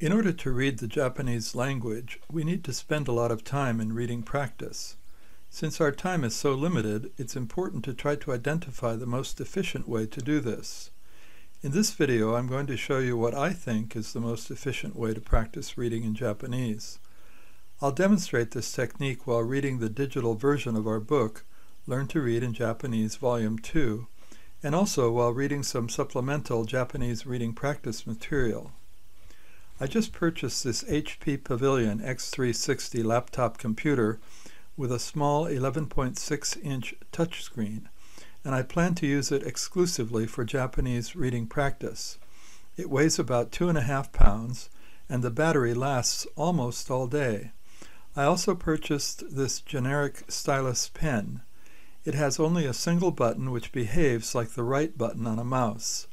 In order to read the Japanese language, we need to spend a lot of time in reading practice. Since our time is so limited, it's important to try to identify the most efficient way to do this. In this video, I'm going to show you what I think is the most efficient way to practice reading in Japanese. I'll demonstrate this technique while reading the digital version of our book, Learn to Read in Japanese Volume 2, and also while reading some supplemental Japanese reading practice material. I just purchased this HP Pavilion X360 laptop computer with a small 11.6-inch touchscreen, and I plan to use it exclusively for Japanese reading practice. It weighs about 2.5 pounds, and the battery lasts almost all day. I also purchased this generic stylus pen. It has only a single button which behaves like the right button on a mouse.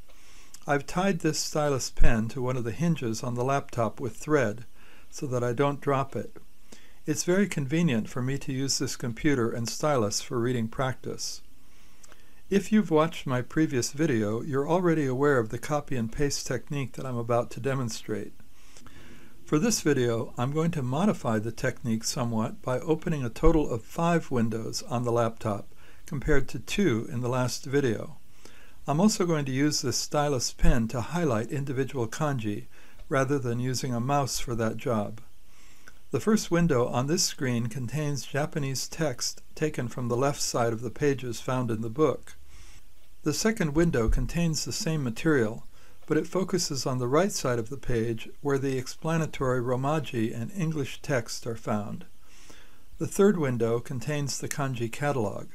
I've tied this stylus pen to one of the hinges on the laptop with thread so that I don't drop it. It's very convenient for me to use this computer and stylus for reading practice. If you've watched my previous video, you're already aware of the copy and paste technique that I'm about to demonstrate. For this video, I'm going to modify the technique somewhat by opening a total of 5 windows on the laptop compared to 2 in the last video. I'm also going to use this stylus pen to highlight individual kanji rather than using a mouse for that job. The first window on this screen contains Japanese text taken from the left side of the pages found in the book. The second window contains the same material, but it focuses on the right side of the page where the explanatory romaji and English text are found. The third window contains the kanji catalog.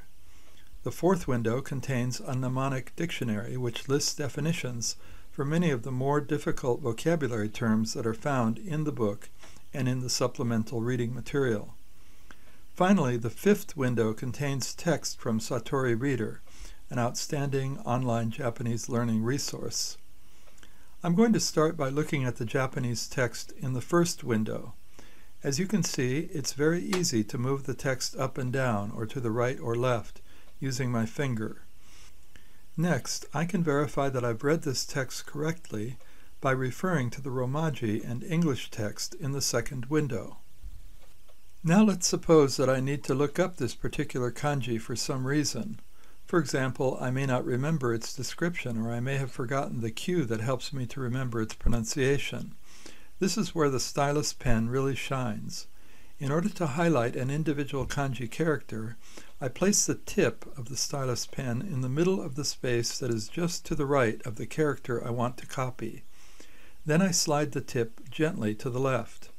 The fourth window contains a mnemonic dictionary which lists definitions for many of the more difficult vocabulary terms that are found in the book and in the supplemental reading material. Finally, the fifth window contains text from Satori Reader, an outstanding online Japanese learning resource. I'm going to start by looking at the Japanese text in the first window. As you can see, it's very easy to move the text up and down or to the right or left using my finger. Next, I can verify that I've read this text correctly by referring to the romaji and English text in the second window. Now let's suppose that I need to look up this particular kanji for some reason. For example, I may not remember its description, or I may have forgotten the cue that helps me to remember its pronunciation. This is where the stylus pen really shines. In order to highlight an individual kanji character, I place the tip of the stylus pen in the middle of the space that is just to the right of the character I want to copy. Then I slide the tip gently to the left.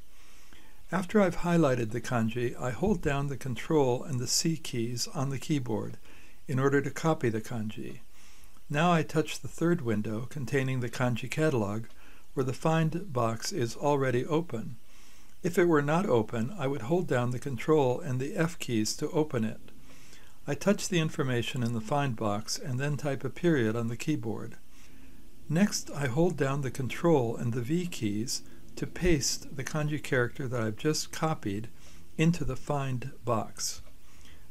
After I've highlighted the kanji, I hold down the Control and the C keys on the keyboard in order to copy the kanji. Now I touch the third window containing the kanji catalog, where the Find box is already open. If it were not open, I would hold down the Control and the F keys to open it. I touch the information in the Find box and then type a period on the keyboard. Next, I hold down the Control and the V keys to paste the kanji character that I've just copied into the Find box.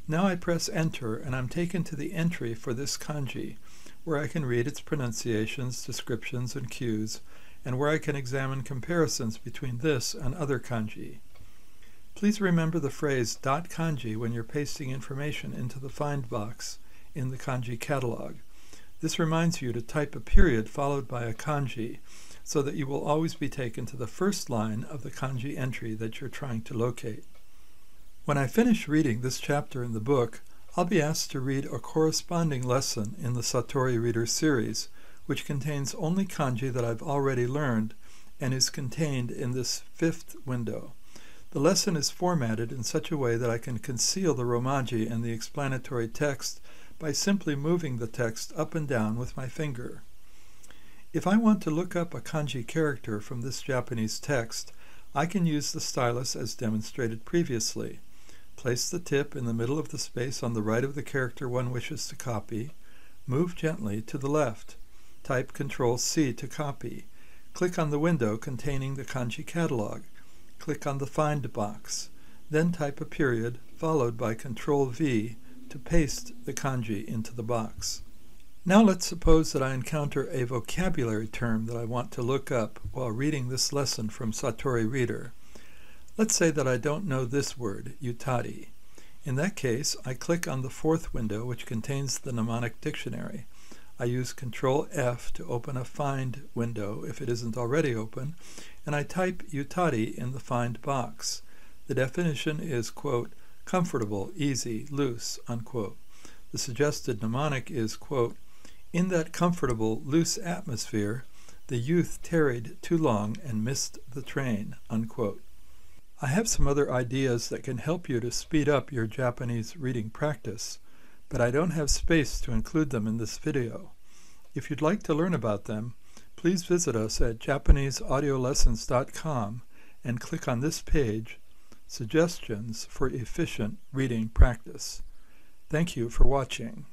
Now I press Enter and I'm taken to the entry for this kanji, where I can read its pronunciations, descriptions, and cues, and where I can examine comparisons between this and other kanji. Please remember the phrase .kanji when you're pasting information into the Find box in the kanji catalog. This reminds you to type a period followed by a kanji, so that you will always be taken to the first line of the kanji entry that you're trying to locate. When I finish reading this chapter in the book, I'll be asked to read a corresponding lesson in the Satori Reader series, which contains only kanji that I've already learned and is contained in this fifth window. The lesson is formatted in such a way that I can conceal the romaji and the explanatory text by simply moving the text up and down with my finger. If I want to look up a kanji character from this Japanese text, I can use the stylus as demonstrated previously. Place the tip in the middle of the space on the right of the character one wishes to copy. Move gently to the left. Type Ctrl-C to copy. Click on the window containing the kanji catalog. Click on the Find box. Then type a period followed by Ctrl-V to paste the kanji into the box. Now let's suppose that I encounter a vocabulary term that I want to look up while reading this lesson from Satori Reader. Let's say that I don't know this word, yutari. In that case, I click on the fourth window, which contains the mnemonic dictionary. I use Control F to open a Find window if it isn't already open, and I type yutari in the Find box. The definition is, quote, comfortable, easy, loose, unquote. The suggested mnemonic is, quote, in that comfortable, loose atmosphere, the youth tarried too long and missed the train, unquote. I have some other ideas that can help you to speed up your Japanese reading practice, but I don't have space to include them in this video. If you'd like to learn about them, please visit us at JapaneseAudioLessons.com and click on this page, Suggestions for Efficient Reading Practice. Thank you for watching.